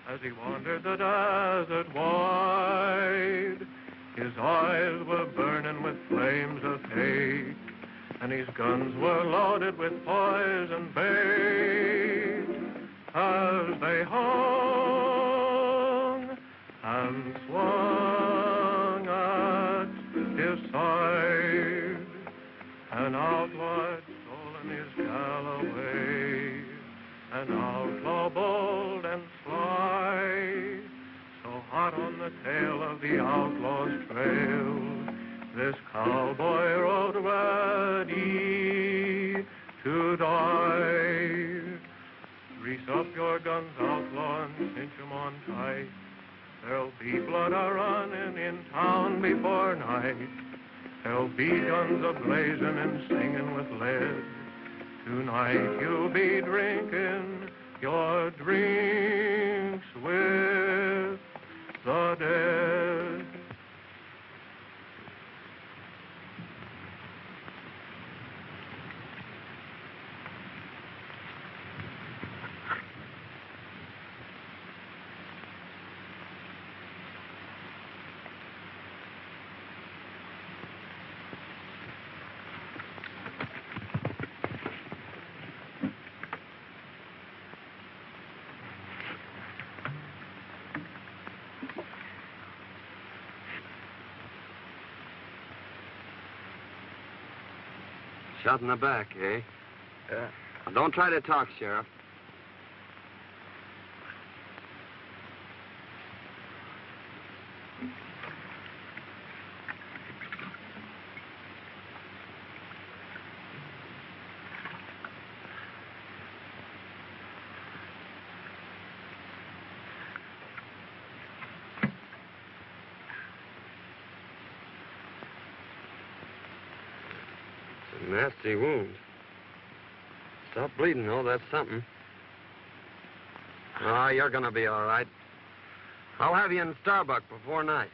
As he wandered the desert wide, his eyes were burning with flames of hate, and his guns were loaded with poison bait. As they hung and swung at his side, an outlaw had stolen his Galloway, an outlaw bold and sly, so hot on the tail of the outlaw's trail, this cowboy rode ready to die. Grease up your guns, outlaw, and cinch 'em on tight. There'll be blood a-running in town before night. There'll be guns a-blazing and singing with lead. Tonight you'll be drinking your drinks with the dead. Shot in the back, eh? Yeah. Well, don't try to talk, Sheriff. Nasty wound. Stop bleeding, though. That's something. Oh, you're gonna be all right. I'll have you in Starbuck before night.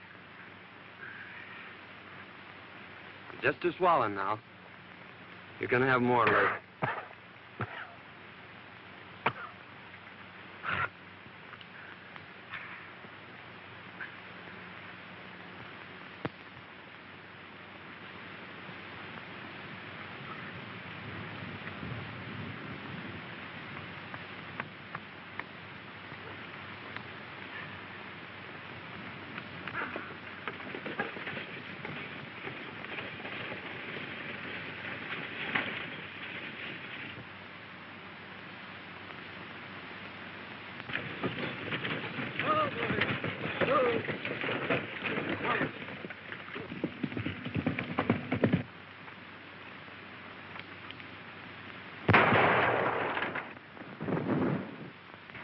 Just a swallowing now. You can have more later.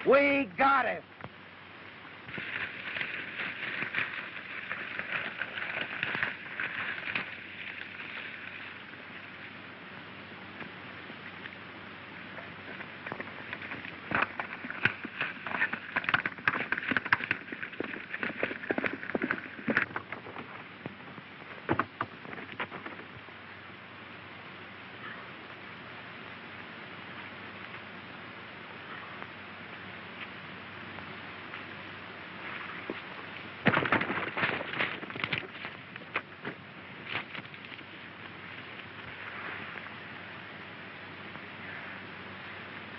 We got it.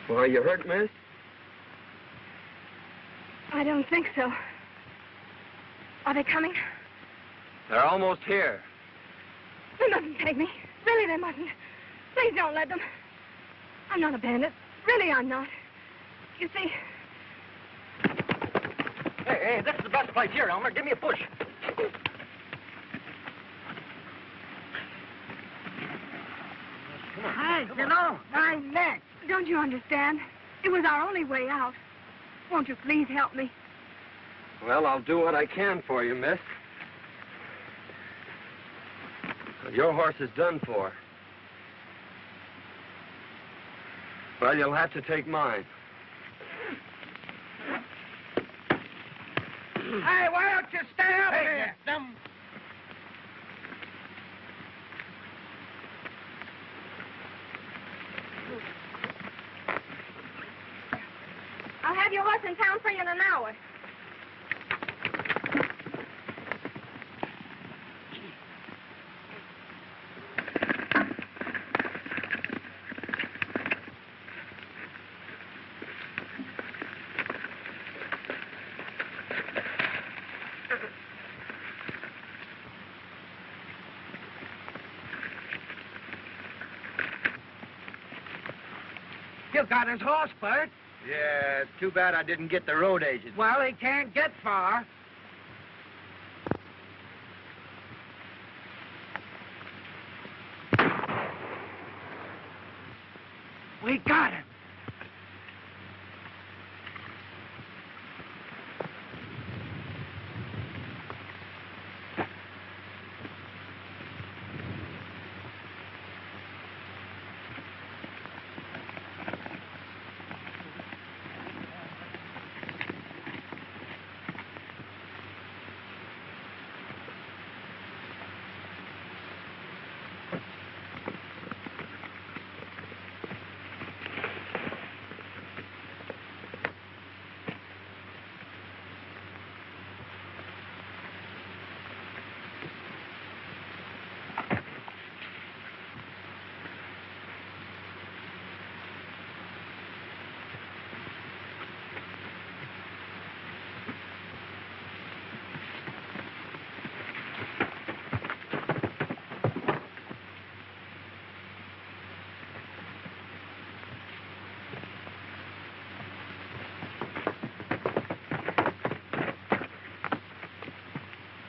Well, are you hurt, miss? I don't think so. Are they coming? They're almost here. They mustn't take me. Really, they mustn't. Please don't let them. I'm not a bandit. Really, I'm not. You see... Hey, Hey, this is the best place here, Elmer. Give me a push. Hey, get on. My neck. Don't you understand? It was our only way out. Won't you please help me? Well, I'll do what I can for you, miss. Your horse is done for. Well, you'll have to take mine. Hey, why don't you stay up here? I'll have your horse in town for you in an hour. You got his horse, Bert. Yeah, it's too bad I didn't get the road agent. Well, he can't get far. We got him.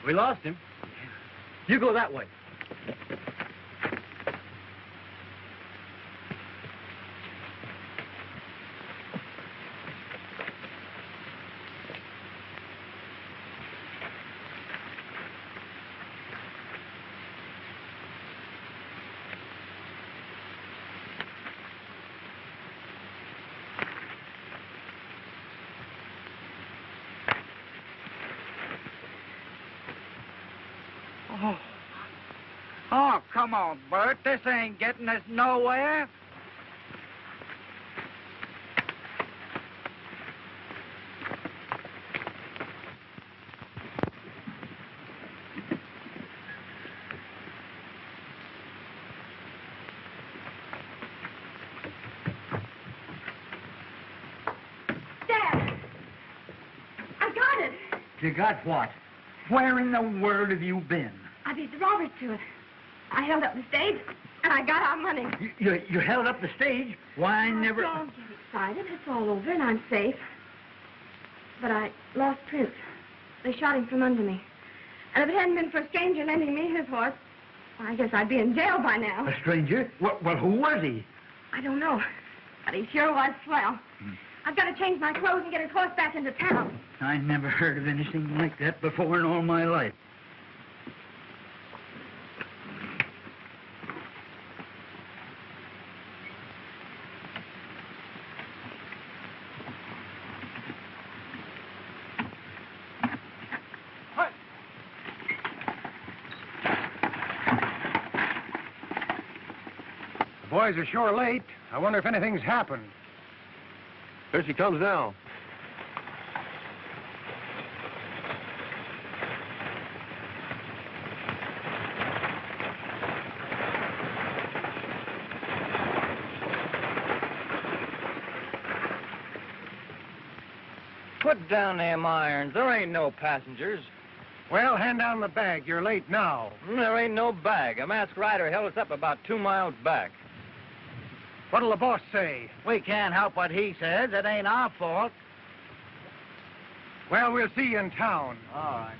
We lost him. You go that way. Oh, come on, Bert. This ain't getting us nowhere. Dad! I got it. You got what? Where in the world have you been? I beat the robbers to it. I held up the stage, and I got our money. You held up the stage? Why, I never... Don't get excited. It's all over, and I'm safe. But I lost Prince. They shot him from under me. And if it hadn't been for a stranger lending me his horse, I guess I'd be in jail by now. A stranger? Well, who was he? I don't know. But he sure was swell. I've got to change my clothes and get his horse back into town. I never heard of anything like that before in all my life. The boys are sure late. I wonder if anything's happened. Here she comes now. Put down them irons. There ain't no passengers. Well, hand down the bag. You're late now. There ain't no bag. A masked rider held us up about 2 miles back. What'll the boss say? We can't help what he says. It ain't our fault. Well, we'll see you in town. All right.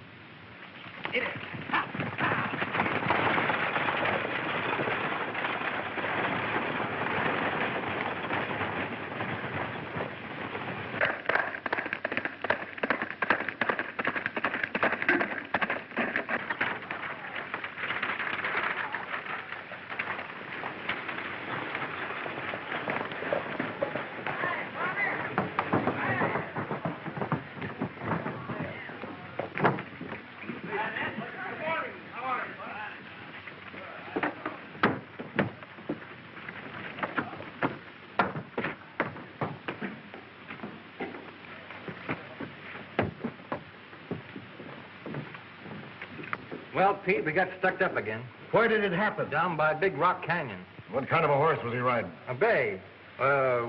Well, Pete, we got stuck up again. Where did it happen? Down by Big Rock Canyon. What kind of a horse was he riding? A bay.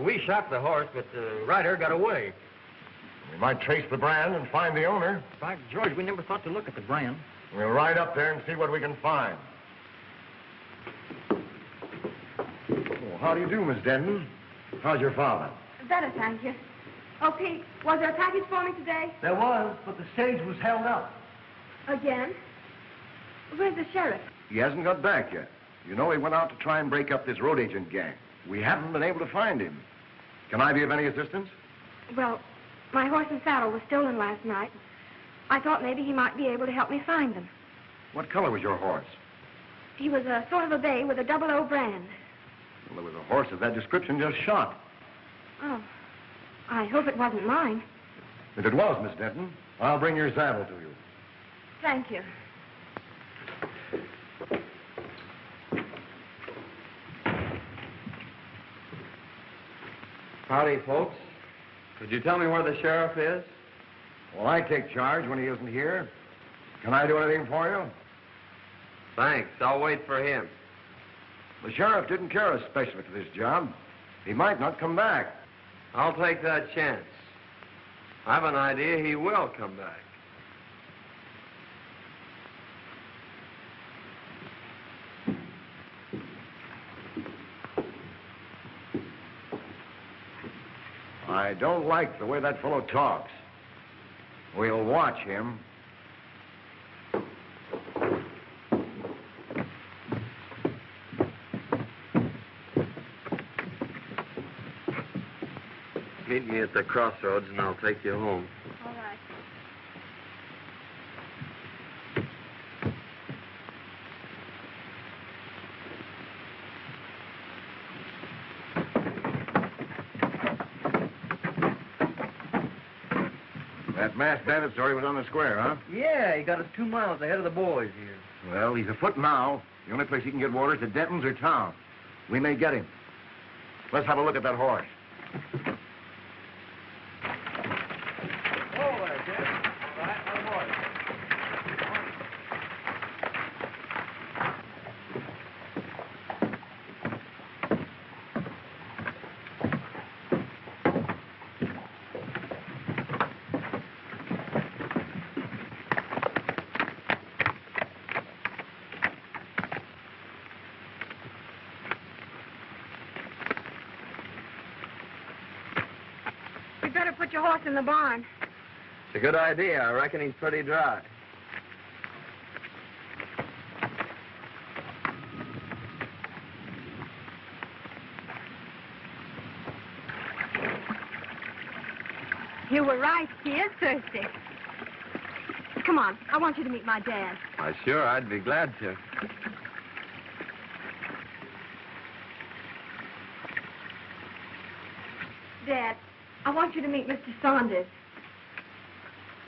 We shot the horse, but the rider got away. We might trace the brand and find the owner. By George, we never thought to look at the brand. We'll ride up there and see what we can find. Oh, how do you do, Miss Denton? How's your father? Better, thank you. Oh, Pete, was there a package for me today? There was, but the stage was held up. Again? Where's the sheriff? He hasn't got back yet. You know, he went out to try and break up this road agent gang. We haven't been able to find him. Can I be of any assistance? Well, my horse and saddle was stolen last night. I thought maybe he might be able to help me find them. What color was your horse? He was a sort of a bay with a 00 brand. Well, there was a horse of that description just shot. Oh, I hope it wasn't mine. If it was, Miss Denton, I'll bring your saddle to you. Thank you. Howdy, folks. Could you tell me where the sheriff is? Well, I take charge when he isn't here. Can I do anything for you? Thanks. I'll wait for him. The sheriff didn't care especially for this job. He might not come back. I'll take that chance. I've an idea he will come back. I don't like the way that fellow talks. We'll watch him. Meet me at the crossroads and I'll take you home. All right. That masked bandit story was on the square, huh? Yeah, he got us 2 miles ahead of the boys here. Well, he's afoot now. The only place he can get water is at Denton's or town. We may get him. Let's have a look at that horse. You'd better put your horse in the barn. It's a good idea. I reckon he's pretty dry. You were right. He is thirsty. Come on. I want you to meet my dad. Why, sure, I'd be glad to. Dad, I want you to meet Mr. Saunders.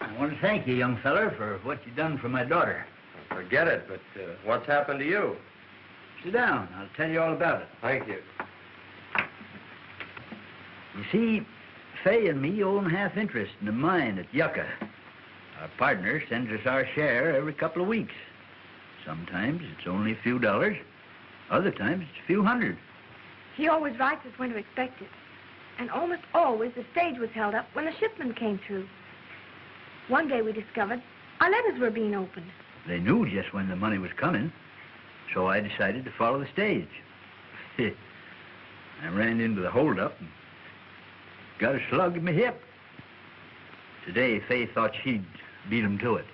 I want to thank you, young feller, for what you've done for my daughter. Forget it, but what's happened to you? Sit down. I'll tell you all about it. Thank you. You see, Fay and me own half interest in the mine at Yucca. Our partner sends us our share every couple of weeks. Sometimes it's only a few dollars. Other times it's a few hundred. He always writes us when to expect it. And almost always the stage was held up when the shipment came through. One day we discovered our letters were being opened. They knew just when the money was coming, so I decided to follow the stage. I ran into the holdup and got a slug in my hip. Today, Fay thought she'd beat him to it.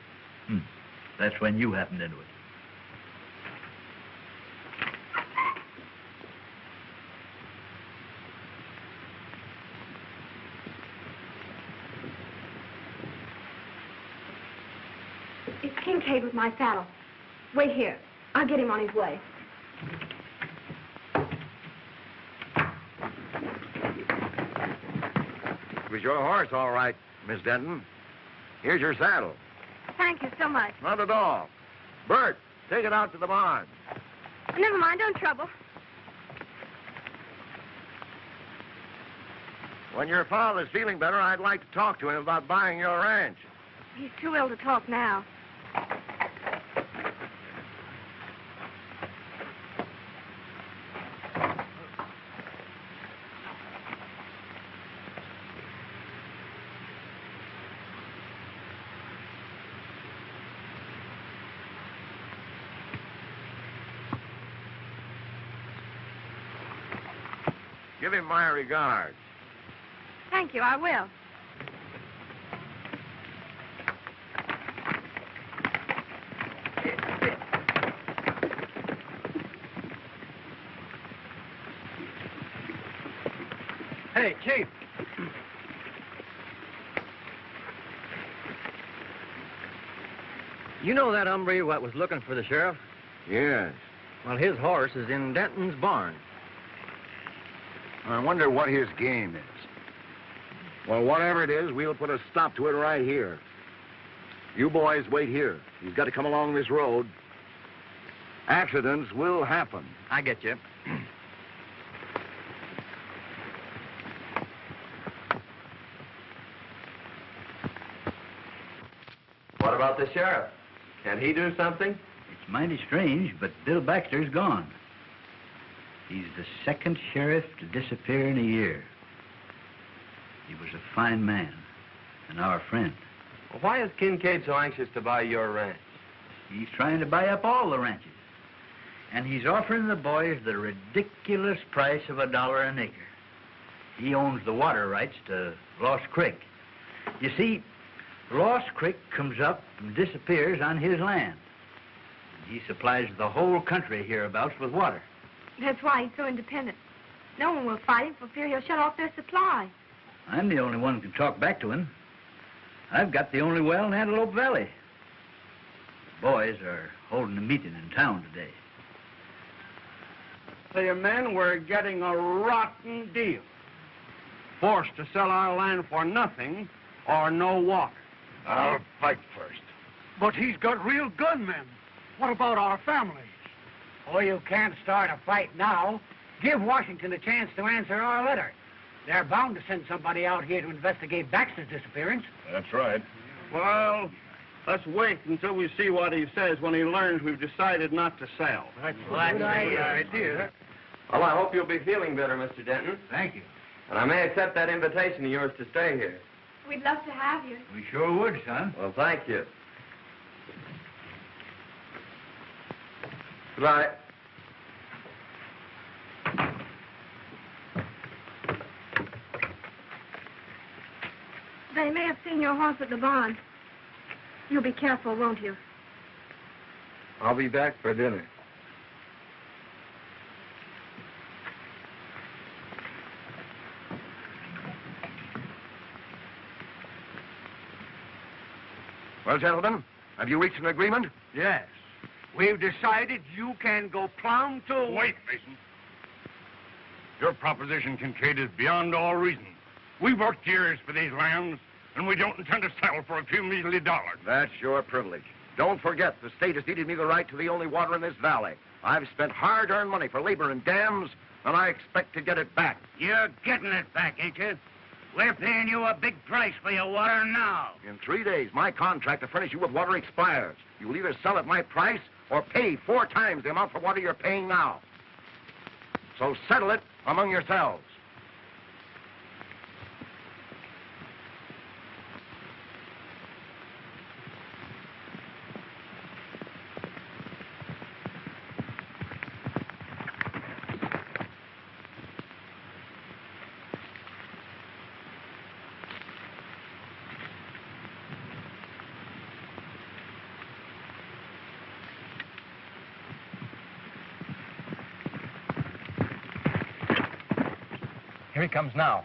That's when you happened into it. It's Kincaid with my saddle. Wait here. I'll get him on his way. It was your horse, all right, Miss Denton. Here's your saddle. Thank you so much. Not at all. Bert, take it out to the barn. Never mind, don't trouble. When your father's feeling better, I'd like to talk to him about buying your ranch. He's too ill to talk now. Give him my regards. Thank you, I will. Hey, Chief. You know that hombre what was looking for the sheriff? Yes. Well, his horse is in Denton's barn. I wonder what his game is. Well, whatever it is, we'll put a stop to it right here. You boys wait here. He's got to come along this road. Accidents will happen. I get you. What about the sheriff? Can he do something? It's mighty strange, but Bill Baxter's gone. He's the second sheriff to disappear in a year. He was a fine man and our friend. Well, why is Kincaid so anxious to buy your ranch? He's trying to buy up all the ranches. And he's offering the boys the ridiculous price of $1 an acre. He owns the water rights to Lost Creek. You see, Lost Creek comes up and disappears on his land. He supplies the whole country hereabouts with water. That's why he's so independent. No one will fight him for fear he'll shut off their supply. I'm the only one who can talk back to him. I've got the only well in Antelope Valley. The boys are holding a meeting in town today. The men were getting a rotten deal. Forced to sell our land for nothing or no water. I'll fight first. But he's got real gunmen. What about our families? Oh, you can't start a fight now. Give Washington a chance to answer our letter. They're bound to send somebody out here to investigate Baxter's disappearance. That's right. Well, let's wait until we see what he says when he learns we've decided not to sell. That's a good idea. Well, I hope you'll be feeling better, Mr. Denton. Thank you. And I may accept that invitation of yours to stay here. We'd love to have you. We sure would, son. Well, thank you. Goodbye. They may have seen your horse at the barn. You'll be careful, won't you? I'll be back for dinner. Well, gentlemen, have you reached an agreement? Yes. We've decided you can go plumb to... Wait, Mason. Your proposition, Kincaid, is beyond all reason. We've worked years for these lands, and we don't intend to settle for a few measly dollars. That's your privilege. Don't forget, the state has ceded me the right to the only water in this valley. I've spent hard-earned money for labor and dams, and I expect to get it back. You're getting it back, ain't you? We're paying you a big price for your water now. In 3 days, my contract to furnish you with water expires. You'll either sell at my price or pay 4 times the amount for water you're paying now. So settle it among yourselves. Here he comes now.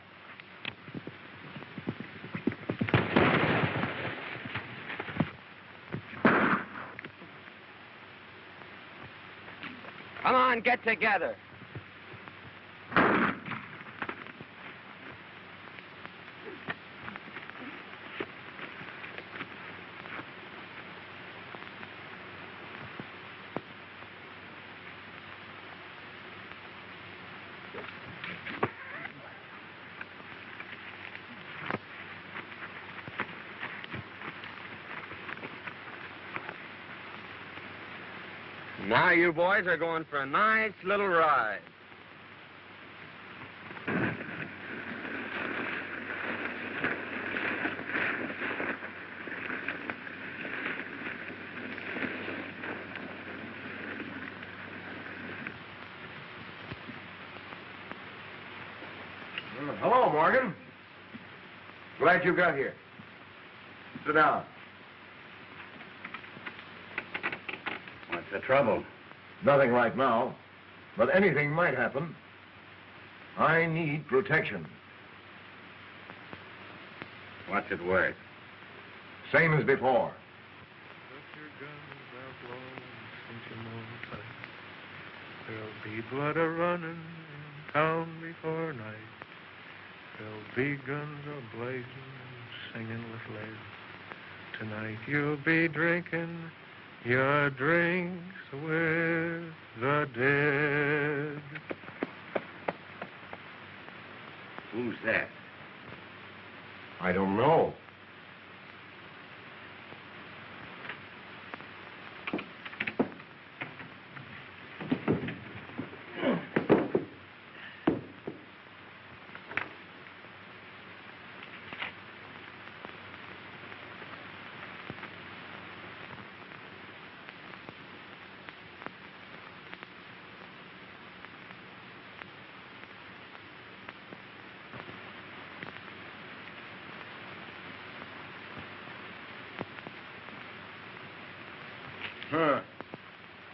Come on, get together. Now you boys are going for a nice little ride. Hello, Morgan. Glad you got here. Sit down. What's the trouble? Nothing right now, but anything might happen. I need protection. What's it worth? Same as before. Put your guns out low and cinch 'em on tight. There'll be blood a-running in town before night. There'll be guns a-blazing and singing with lead. Tonight you'll be drinking your drinks with the dead. Who's that? I don't know. Huh.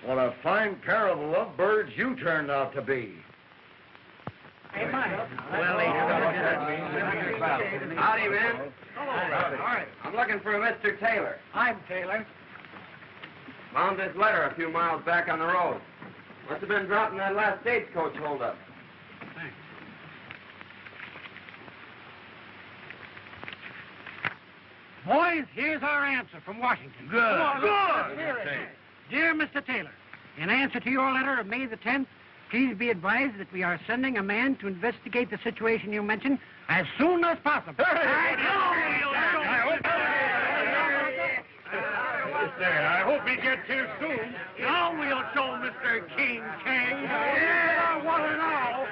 What a fine pair of lovebirds you turned out to be. Hey, Mike. Howdy, men. Howdy. I'm looking for a Mr. Taylor. I'm Taylor. Found this letter a few miles back on the road. Must have been dropped in that last stagecoach holdup. Thanks. Boys, here's our answer from Washington. Good. Good. Dear Mr. Taylor, in answer to your letter of May the 10th, please be advised that we are sending a man to investigate the situation you mentioned as soon as possible. I hope he gets here soon. Now we'll show Mr. King. Yeah, one and all.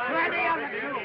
Plenty of it, too.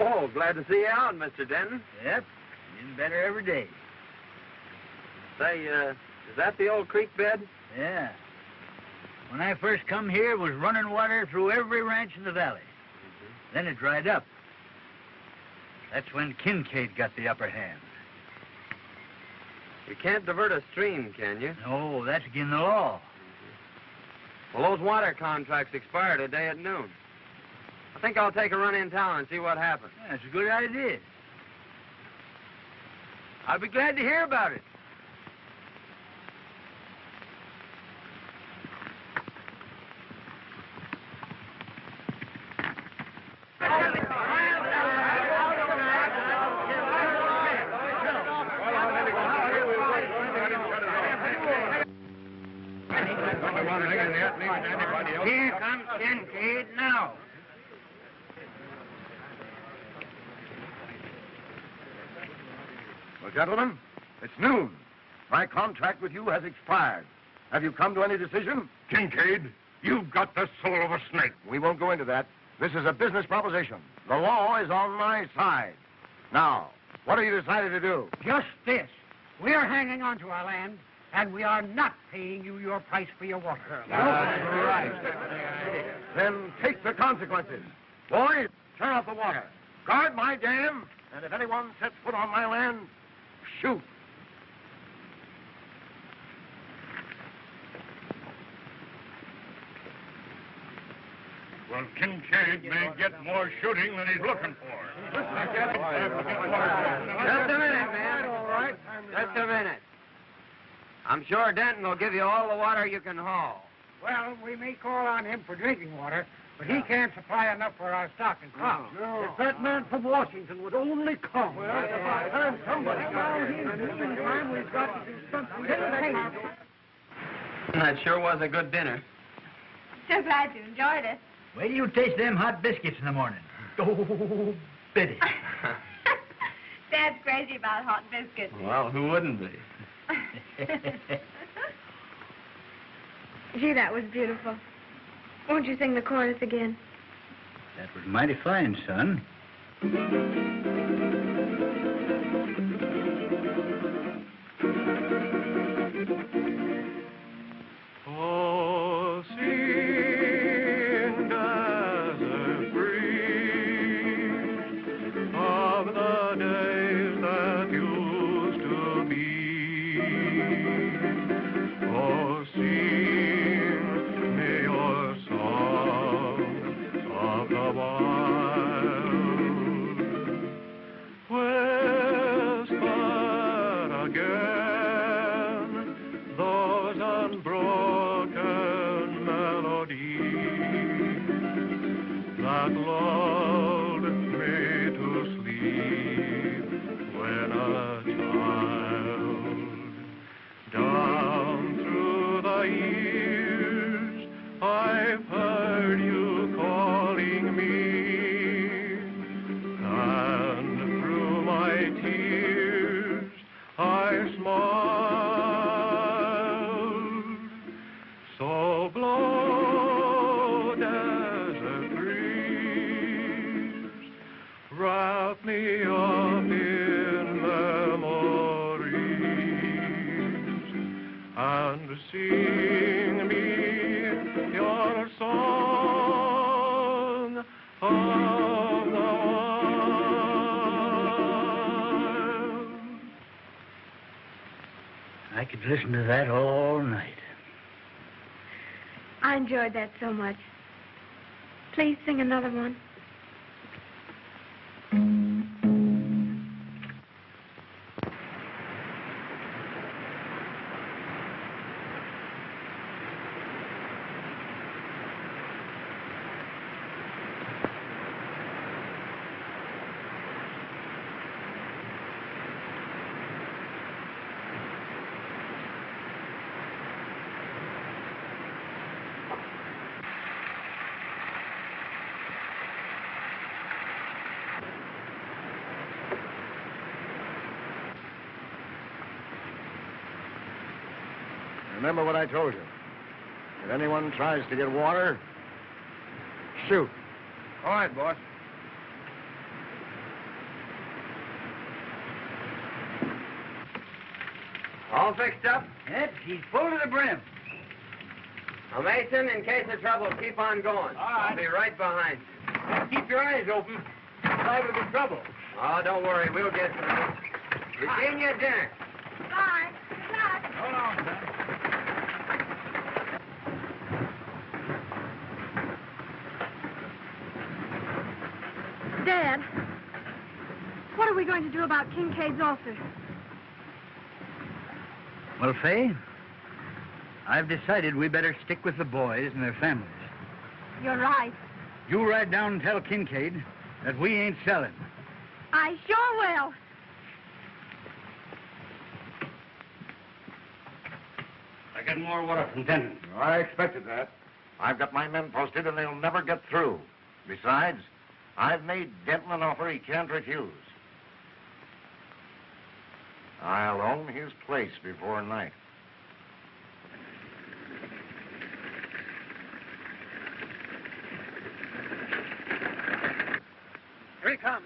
Oh, glad to see you out, Mr. Denton. Yep, getting better every day. Say, is that the old creek bed? Yeah. When I first come here, it was running water through every ranch in the valley. Then it dried up. That's when Kincaid got the upper hand. You can't divert a stream, can you? No, that's against the law. Well, those water contracts expire today at noon. I think I'll take a run in town and see what happens. That's a good idea. I'll be glad to hear about it. Here comes Kincaid now. Well, gentlemen, it's noon. My contract with you has expired. Have you come to any decision? Kincaid, you've got the soul of a snake. We won't go into that. This is a business proposition. The law is on my side. Now, what have you decided to do? Just this. We're hanging on to our land, and we are not paying you your price for your water. That's right. Then take the consequences. Boys, turn off the water. Guard my dam, and if anyone sets foot on my land, shoot. Well, Kincaid may get more shooting than he's looking for. Just a minute, man. All right. Just a minute. I'm sure Denton will give you all the water you can haul. Well, we may call on him for drinking water, but he can't supply enough for our stock and crop. No. If that man from Washington would only come. Well, it's about time somebody got here. In the meantime, we've got to do something. That sure was a good dinner. So glad you enjoyed it. Wait till you taste them hot biscuits in the morning. Oh, Biddy. Dad's crazy about hot biscuits. Well, who wouldn't be? Gee, that was beautiful. Won't you sing the chorus again? That was mighty fine, son. Oh, sing, desert breeze, of the days that used to be. Oh, sing me your songs of the wild. Whisper again those unbroken melodies that lulled me to sleep when a child. Down through the years, I've heard you calling me, and through my tears, I smiled. So blow, desert breeze, wrap me up in memories, and sing me your song of the wild. I could listen to that all night. I enjoyed that so much. Please sing another one. Remember what I told you. If anyone tries to get water, shoot. All right, boss. All fixed up? Yep, he's full to the brim. Now, Mason, in case of trouble, keep on going. All right. I'll be right behind. Keep your eyes open. Liable to be trouble. Oh, don't worry. We'll get through. Virginia, dinner. Bye. Good luck. Hold on, son. Dad, what are we going to do about Kincaid's ulcer? Well, Fay, I've decided we better stick with the boys and their families. You're right. You ride down and tell Kincaid that we ain't selling. I sure will. I get more water from Denton. I expected that. I've got my men posted, and they'll never get through. Besides, I've made Denton an offer he can't refuse. I'll own his place before night. Here he comes.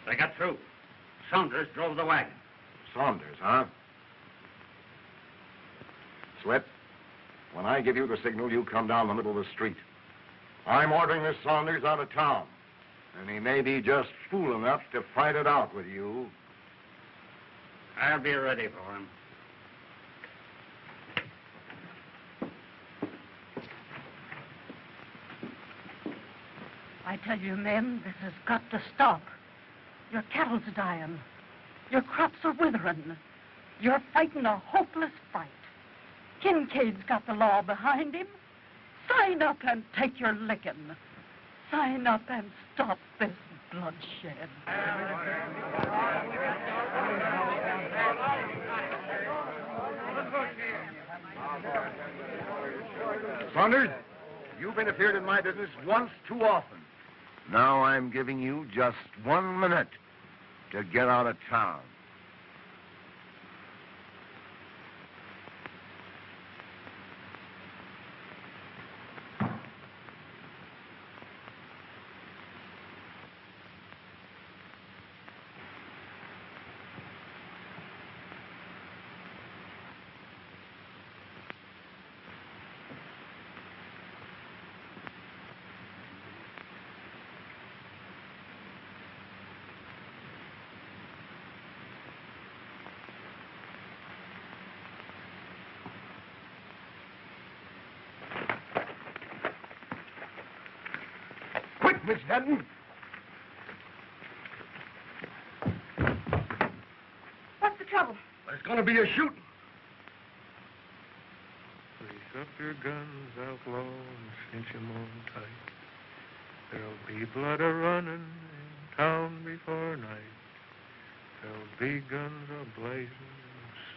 They got through. Saunders drove the wagon. Saunders, huh? Sweat, when I give you the signal, you come down the middle of the street. I'm ordering this Saunders out of town, and he may be just fool enough to fight it out with you. I'll be ready for him. I tell you, men, this has got to stop. Your cattle's dying. Your crops are withering. You're fighting a hopeless fight. Kincaid's got the law behind him. Sign up and take your licking. Sign up and stop this bloodshed. Saunders, you've interfered in my business once too often. Now I'm giving you just 1 minute to get out of town. Miss Denton. What's the trouble? There's going to be a shooting. Raise up your guns, outlaw, and cinch 'em on tight. There'll be blood a-running in town before night. There'll be guns a-blazing,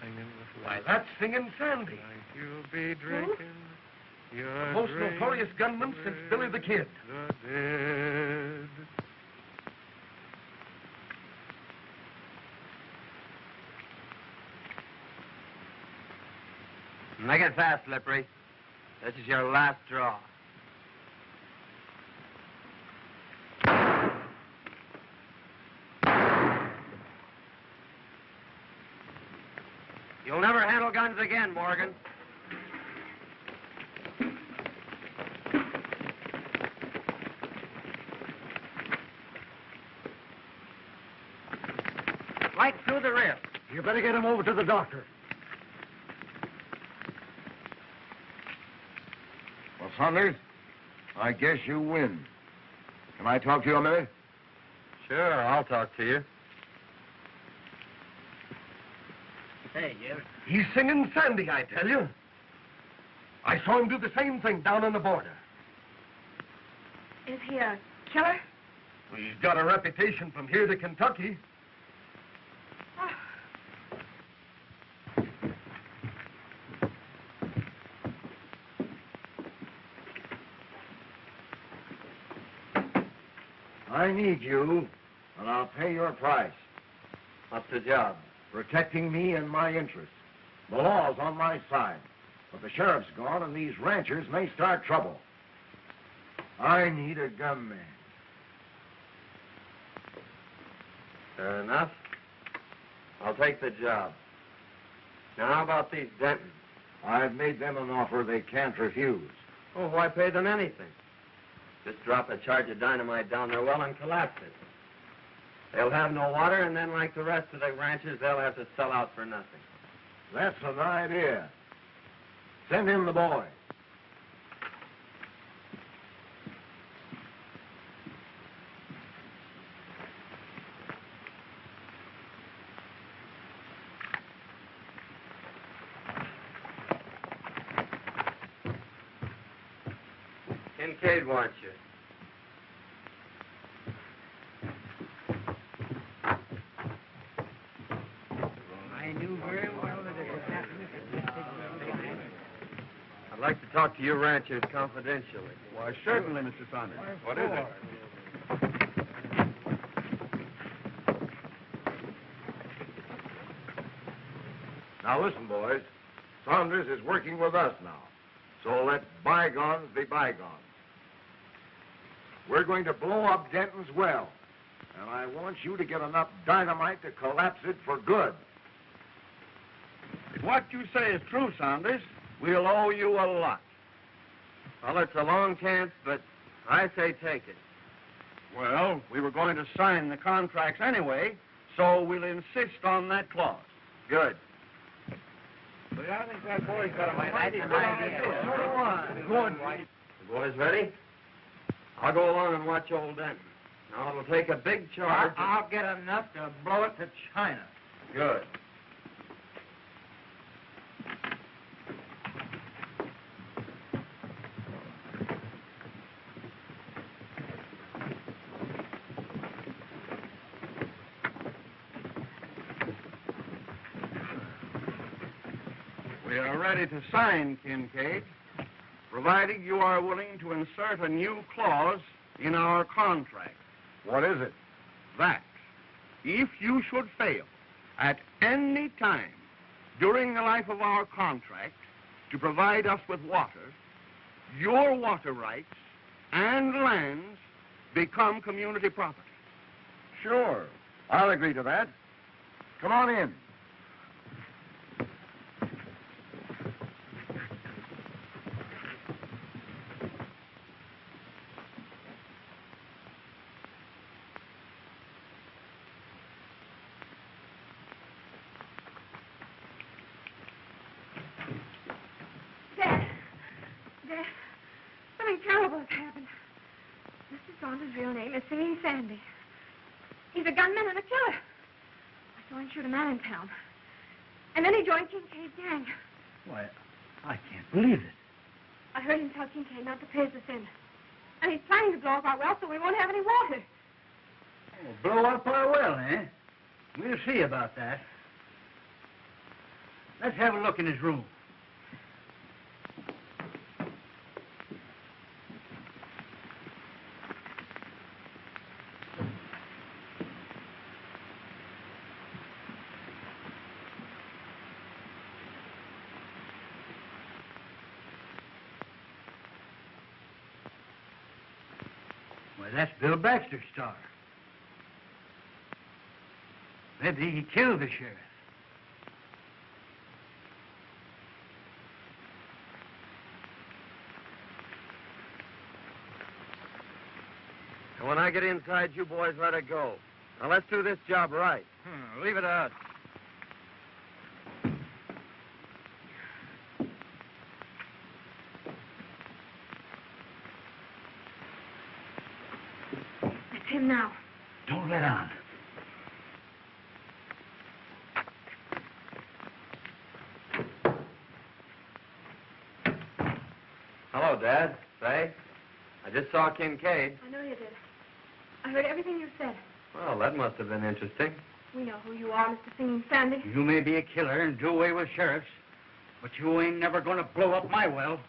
singing with Why, light. that's Singin Sandy. Tonight you'll be drinking. The most notorious gunman since Billy the Kid. The dead. Make it fast, Slippery. This is your last draw. You'll never handle guns again, Morgan. Right through the rib. You better get him over to the doctor. Well, Saunders, I guess you win. Can I talk to you a minute? Sure, I'll talk to you. Hey, Jeff. He's Singin Sandy, I tell you. I saw him do the same thing down on the border. Is he a killer? Well, he's got a reputation from here to Kentucky. I need you, and I'll pay your price. What's the job? Protecting me and my interests. The law's on my side, but the sheriff's gone, and these ranchers may start trouble. I need a gunman. Fair enough. I'll take the job. Now, how about these Dentons? I've made them an offer they can't refuse. Oh, why pay them anything? Just drop a charge of dynamite down their well and collapse it. They'll have no water, and then, like the rest of the ranchers, they'll have to sell out for nothing. That's an idea. Send in the boy. Kincaid wants you. I knew very well that it was happening. I'd like to talk to you ranchers confidentially. Why, certainly, Mr. Saunders. What is it? Now listen, boys. Saunders is working with us now. So let bygones be bygones. We're going to blow up Denton's well. And I want you to get enough dynamite to collapse it for good. If what you say is true, Saunders, we'll owe you a lot. Well, it's a long chance, but I say take it. Well, we were going to sign the contracts anyway, so we'll insist on that clause. Good. But I think that boy's got a mighty good idea. So do I. Good. The boys ready? I'll go along and watch old Denton. Now, it'll take a big charge. I'll get enough to blow it to China. Good. We are ready to sign, Kincaid, provided you are willing to insert a new clause in our contract. What is it? That if you should fail at any time during the life of our contract to provide us with water, your water rights and lands become community property. Sure. I'll agree to that. Come on in. Something terrible has happened. Mr. Saunders' real name is Singin Sandy. He's a gunman and a killer. I saw him shoot a man in town. And then he joined Kincaid's gang. Why, I can't believe it. I heard him tell Kincaid not to pay us in. And he's planning to blow up our well so we won't have any water. Oh, blow up our well, eh? We'll see about that. Let's have a look in his room. Why, that's Bill Baxter's star. Maybe he killed the sheriff. And when I get inside, you boys let it go. Now, let's do this job right. Leave it to us. It's him now. Don't let on. Hello, Dad. Say, I just saw Kincaid. I know you did. I heard everything you said. Well, that must have been interesting. We know who you are, Mr. Singing Sandy. You may be a killer and do away with sheriffs, but you ain't never gonna blow up my well.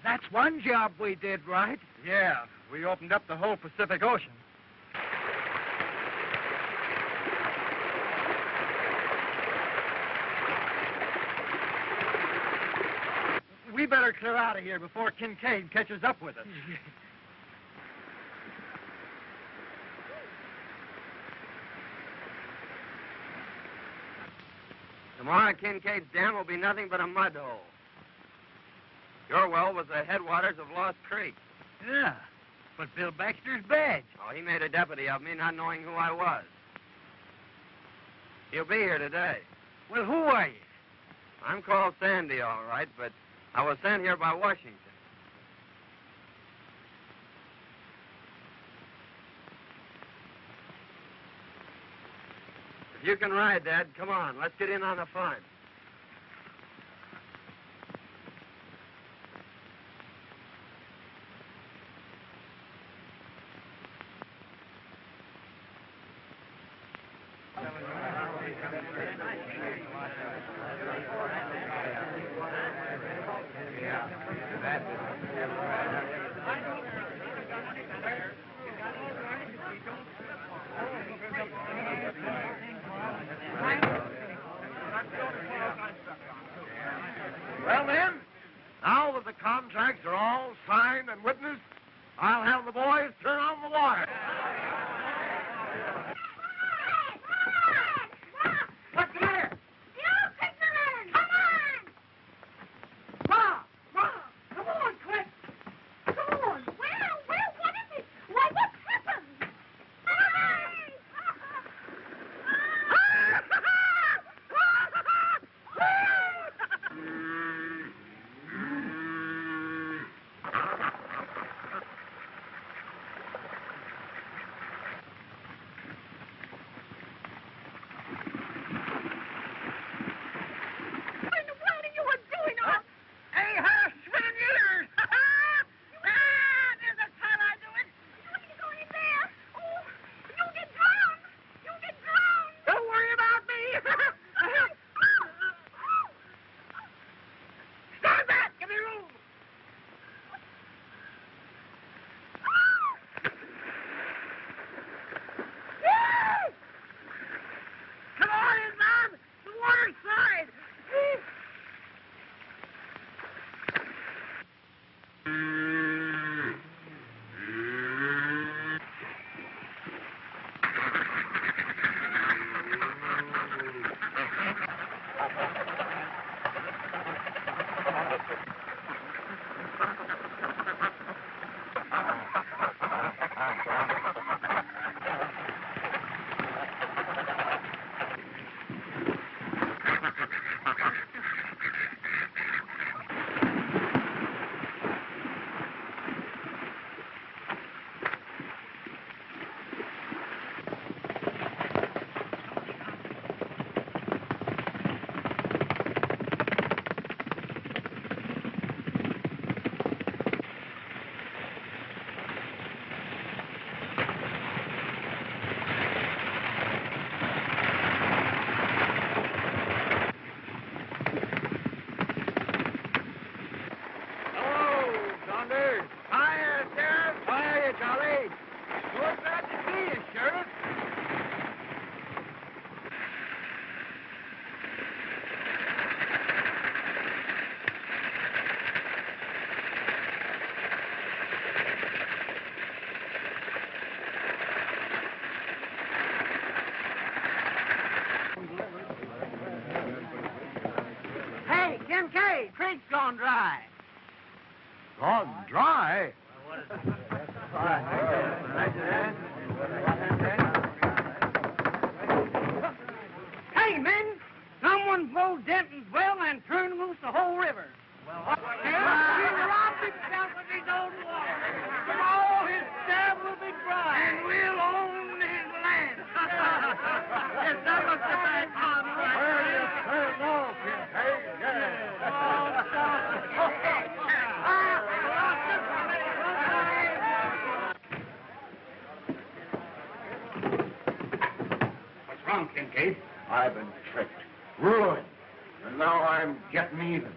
That's one job we did right. Yeah, we opened up the whole Pacific Ocean. We better clear out of here before Kincaid catches up with us. Tomorrow, Kincaid's dam will be nothing but a mud hole. Your well was the headwaters of Lost Creek. Yeah, but Bill Baxter's badge. Oh, he made a deputy of me, not knowing who I was. He'll be here today. Well, who are you? I'm called Sandy, all right, but I was sent here by Washington. If you can ride, Dad, come on. Let's get in on the fun. Well, then, now that the contracts are all signed and witnessed, I'll have the boys turn on the water. What's the matter? You fishermen! Come on! Ma! Come on, quick! Come on! Well, what is it? Why, what's happened? What in the world are you doing? Hey, her swimming years! There's a time I do it. You need to go in there. Oh, you'll get drowned. You'll get drowned. Don't worry about me! Stand back! Give me room! Come on in, Mom! The water's side! Hey, Kincaid, creek's gone dry. Gone dry? Hey, men, someone pulled Denton's well and turned loose the whole river. Well, he robbed himself of his own water. But all his dam will be dry. And we'll own his land. Yes, that was the bad part. Where do you stand now, Kincaid? What's wrong, Kincaid? I've been tricked, ruined, and now I'm getting even.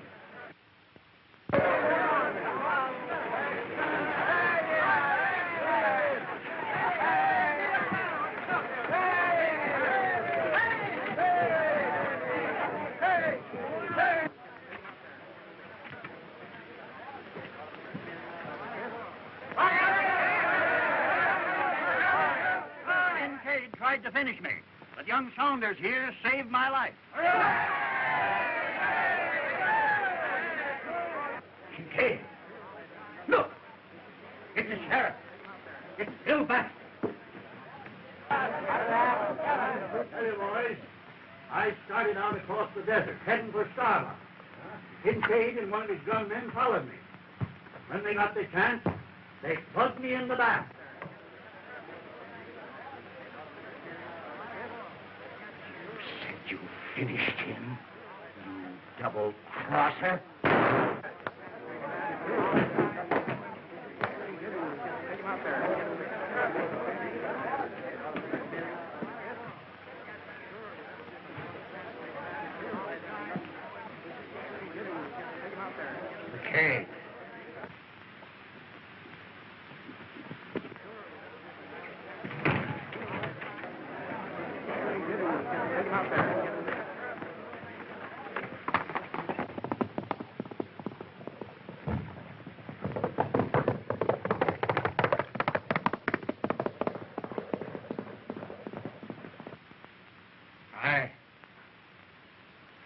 Kincaid tried to finish me, but young Saunders here saved my life. Kincaid! Look! It's the sheriff! It's Bill Baxter! Hey, boys. I started out across the desert, heading for Starbuck. Kincaid and one of his gunmen followed me. When they got the chance, they plugged me in the back. You finished him, you double-crosser. Okay.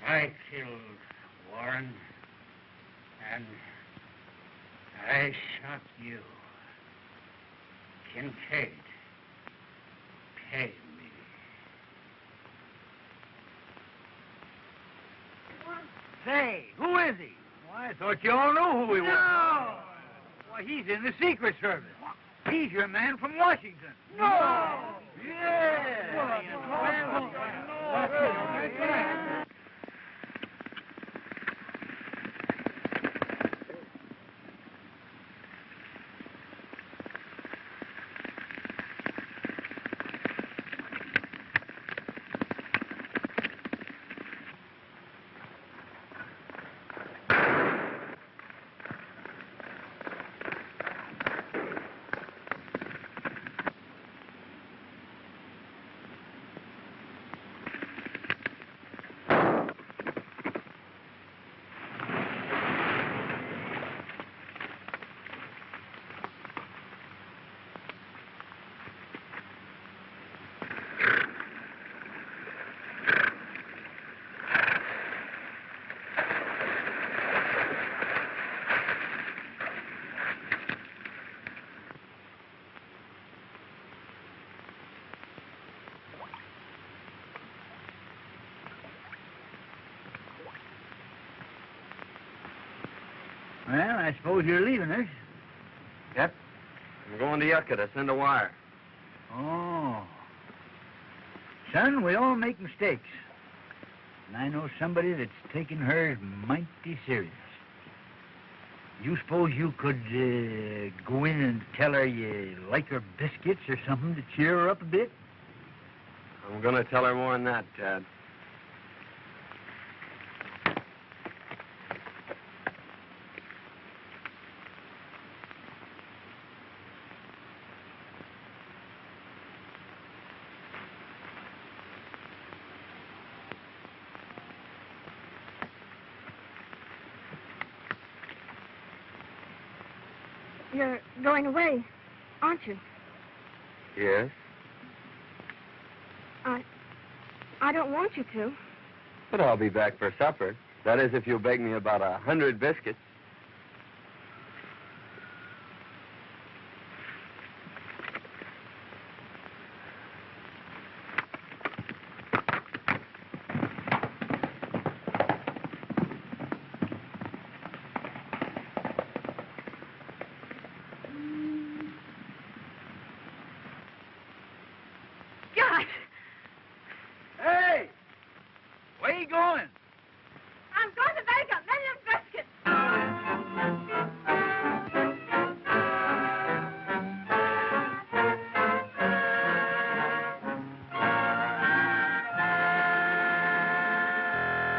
I killed Warren, and I shot you. Kincaid, pay me. Say, who is he? Why, I thought you all knew who he was. No! Why, he's in the Secret Service. He's your man from Washington. No! Yeah! Well, I suppose you're leaving us. Yep. I'm going to Yucca to send a wire. Oh. Son, we all make mistakes. And I know somebody that's taking hers mighty serious. You suppose you could go in and tell her you like her biscuits or something to cheer her up a bit? I'm going to tell her more than that, Dad. You're going away, aren't you? Yes? I don't want you to. But I'll be back for supper. That is, if you'll bake me about 100 biscuits.